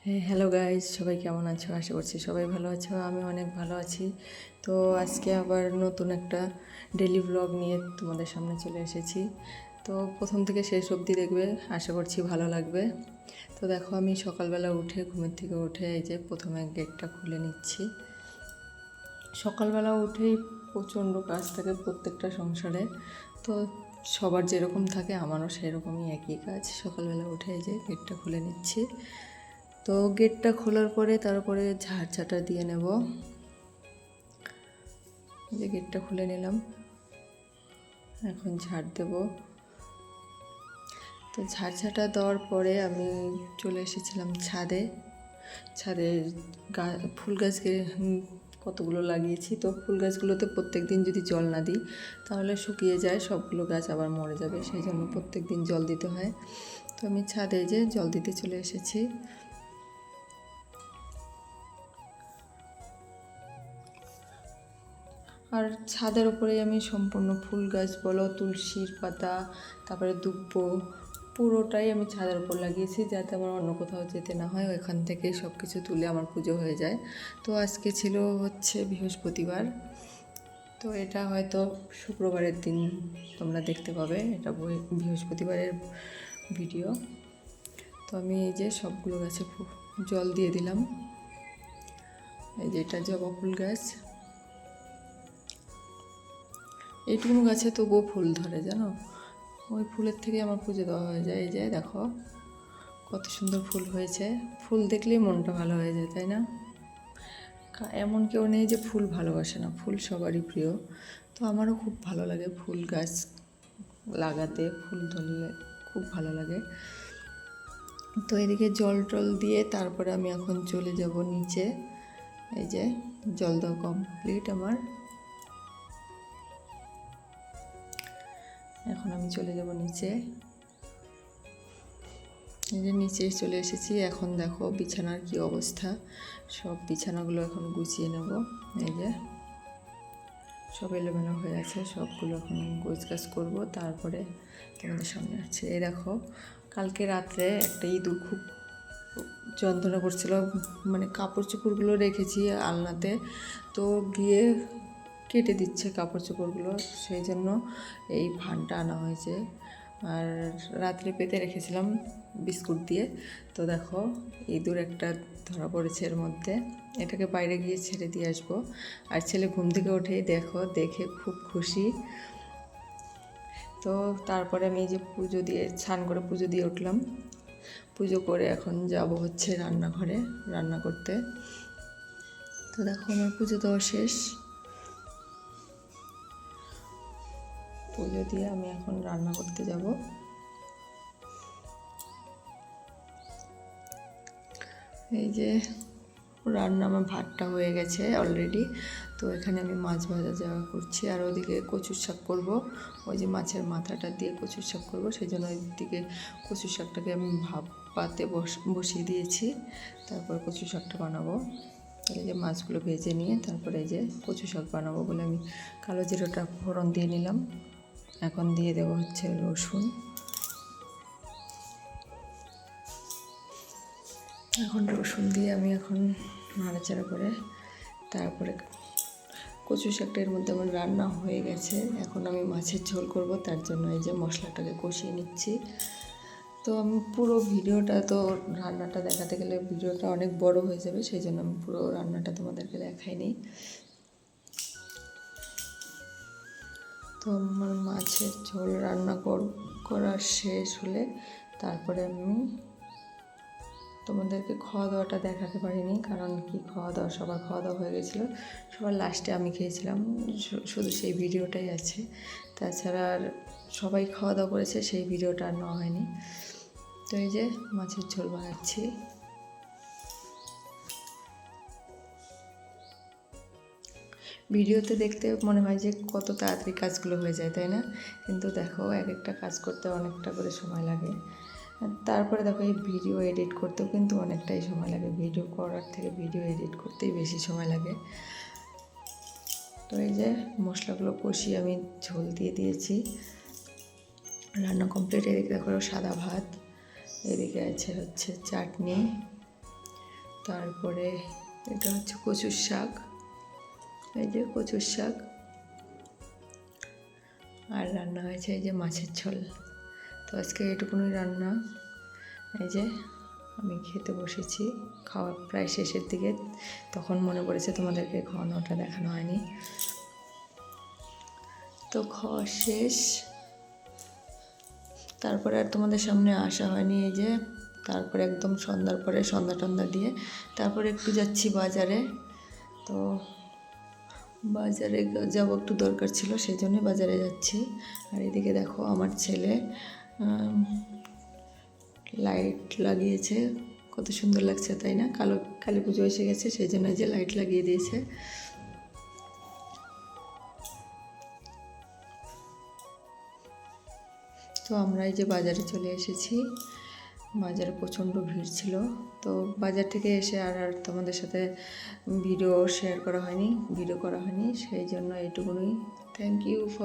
হ্যাঁ, hello guys, সবাই কেমন আছো? আশা করছি সবাই ভালো আছো। আমি অনেক ভালো আছি। তো আজকে আবার নতুন একটা ডেলি ব্লগ নিয়ে তোমাদের সামনে চলে এসেছি। তো প্রথম থেকে শেষ অবধি দেখবে, আশা করছি ভালো লাগবে। তো দেখো, আমি সকালবেলা উঠে ঘুমের থেকে উঠে এই যে প্রথমে গেটটা খুলে নিচ্ছি। সকালবেলা উঠেই প্রচণ্ড কাজ থাকে প্রত্যেকটা সংসারে। তো সবার যেরকম থাকে আমারও সেরকমই একই কাজ। সকালবেলা উঠে এই যে গেটটা খুলে নিচ্ছি। তো গেটটা খোলার পরে তারপরে ঝাড়ঝাঁটা দিয়ে নেব। যে গেটটা খুলে নিলাম, এখন ঝাড় দেব। তো ঝাড়ঝাঁটা দেওয়ার পরে আমি চলে এসেছিলাম ছাদে। ফুল গাছকে কতগুলো লাগিয়েছি। তো ফুল গাছগুলোতে প্রত্যেক দিন যদি জল না দিই তাহলে শুকিয়ে যায়, সবগুলো গাছ আবার মরে যাবে। সেই জন্য প্রত্যেক দিন জল দিতে হয়। তো আমি ছাদে যে জল দিতে চলে এসেছি। আর ছাদের উপরে আমি সম্পূর্ণ ফুল গাছ বলো, তুলসীর পাতা, তারপরে দুব্ব, পুরোটাই আমি ছাদের উপর লাগিয়েছি, যাতে আমার অন্য কোথাও যেতে না হয়। ওইখান থেকে সব কিছু তুলে আমার পুজো হয়ে যায়। তো আজকে ছিল হচ্ছে বৃহস্পতিবার। তো এটা হয়তো শুক্রবারের দিন তোমরা দেখতে পাবে, এটা বৃহস্পতিবারের ভিডিও। তো আমি এই যে সবগুলো গাছে জল দিয়ে দিলাম। এই যে এটা জবা ফুল গাছ, এইটুকুনো গাছে তবুও ফুল ধরে, জানো। ওই ফুলের থেকে আমার পুজো দেওয়া হয়ে যায়। এই যে দেখো কত সুন্দর ফুল হয়েছে। ফুল দেখলেই মনটা ভালো হয়ে যায়, তাই না? এমন কেউ নেই যে ফুল ভালোবাসে না, ফুল সবারই প্রিয়। তো আমারও খুব ভালো লাগে ফুল গাছ লাগাতে, ফুল ধরলে খুব ভালো লাগে। তো এদিকে জল টল দিয়ে তারপরে আমি এখন চলে যাব নিচে। এই যে জল দেওয়া কমপ্লিট আমার। এখন আমি চলে যাব নিচে। এই যে নিচে চলে এসেছি। এখন দেখো বিছানার কি অবস্থা। সব বিছানাগুলো এখন গুছিয়ে নেব। এই যে সব এলোমেলো হয়ে আছে, সবগুলো এখন গোছগাছ করবো, তারপরে তোমাদের সামনে আছে। এই দেখো, কালকে রাত্রে একটা ইঁদুর খুব যন্ত্রণা করছিল, মানে কাপড় চোপড়গুলো রেখেছি আলনাতে, তো গিয়ে কেটে দিচ্ছে কাপড় চোপড়গুলো। সেই জন্য এই ফানটা আনা হয়েছে। আর রাত্রে পেতে রেখেছিলাম বিস্কুট দিয়ে। তো দেখো ইঁদুর একটা ধরা পড়েছে এর মধ্যে। এটাকে বাইরে গিয়ে ছেড়ে দিয়ে আসবো। আর ছেলে ঘুম থেকে উঠেই দেখে খুব খুশি। তো তারপরে আমি এই যে পুজো দিয়ে স্নান করে পুজো দিয়ে উঠলাম। পুজো করে এখন যাব হচ্ছে রান্নাঘরে রান্না করতে। তো দেখো আমার পুজো দেওয়া শেষ। পুজো দিয়ে আমি এখন রান্না করতে যাব। এই যে রান্না, আমার ভাতটা হয়ে গেছে অলরেডি। তো এখানে আমি মাছ ভাজা যাওয়া করছি, আর ওদিকে কচুর শাক করব। ওই যে মাছের মাথাটা দিয়ে কচুর শাক করব, সেই জন্য ওইদিকে কচুর শাকটাকে আমি ভাপাতে বসিয়ে দিয়েছি। তারপর কচু শাকটা বানাবো। এই যে মাছগুলো ভেজে নিয়ে তারপরে এই যে কচু শাক বানাবো বলে আমি কালো জিরাটা ফোড়ন দিয়ে নিলাম। এখন দিয়ে দেবো হচ্ছে রসুন। এখন রসুন দিয়ে আমি এখন নাড়াচাড়া করে তারপরে কচু শাকটা এর মধ্যে আমার রান্না হয়ে গেছে। এখন আমি মাছের ঝোল করব, তার জন্য এই যে মশলাটাকে কষিয়ে নিচ্ছি। তো আমি পুরো ভিডিওটা, তো রান্নাটা দেখাতে গেলে ভিডিওটা অনেক বড় হয়ে যাবে, সেই জন্য আমি পুরো রান্নাটা তোমাদেরকে দেখাইনি। তো আমার মাছের ঝোল রান্না করা শেষ হলে তারপরে আমি তোমাদেরকে খাওয়া দাওয়াটা দেখাতে পারিনি, কারণ কি সবার খাওয়া দাওয়া হয়ে গেছিলো। সবার লাস্টে আমি খেয়েছিলাম, শুধু সেই ভিডিওটাই আছে। তাছাড়া আর সবাই খাওয়া দাওয়া করেছে, সেই ভিডিওটা আর নেওয়া হয়নি। তো এই যে মাছের ঝোল বানাচ্ছি। ভিডিওতে দেখতে মনে হয় যে কত তাড়াতাড়ি কাজগুলো হয়ে যায়, তাই না? কিন্তু দেখো এক একটা কাজ করতে অনেকটা করে সময় লাগে। তারপরে দেখো এই ভিডিও এডিট করতেও কিন্তু অনেকটাই সময় লাগে। ভিডিও করার থেকে ভিডিও এডিট করতেই বেশি সময় লাগে। তো এই যে মশলাগুলো কষিয়ে আমি ঝোল দিয়ে দিয়েছি। রান্না কমপ্লিট। এদিকে দেখো সাদা ভাত, এদিকে আছে হচ্ছে চাটনি, তারপরে এটা হচ্ছে কচুর শাক, এই যে কচুর শাক। আর রান্না হয়েছে এই যে মাছের ঝোল। তো আজকে এটুকুনই রান্না। এই যে আমি খেতে বসেছি, খাওয়া প্রায় শেষের দিকে। তখন মনে পড়েছে তোমাদেরকে খাওয়ানোটা দেখানো হয়নি। তো খাওয়া শেষ, তারপরে আর তোমাদের সামনে আসা হয়নি। এই যে তারপরে একদম সন্ধ্যার পরে সন্ধ্যা টন্ধা দিয়ে তারপরে একটু যাচ্ছি বাজারে। তো বাজারে যাব, একটু দরকার ছিল, সেই জন্যই বাজারে যাচ্ছি। আর এদিকে দেখো আমার ছেলে লাইট লাগিয়েছে, কত সুন্দর লাগছে তাই না? কালী পুজো এসে গেছে, সেই জন্য যে লাইট লাগিয়ে দিয়েছে। তো আমরা এই যে বাজারে চলে এসেছি, বাজারে প্রচণ্ড ভিড় ছিল। তো বাজার থেকে এসে আর তোমাদের সাথে ভিডিও করা হয়নি, সেই জন্য এইটুকুনই। Thank you for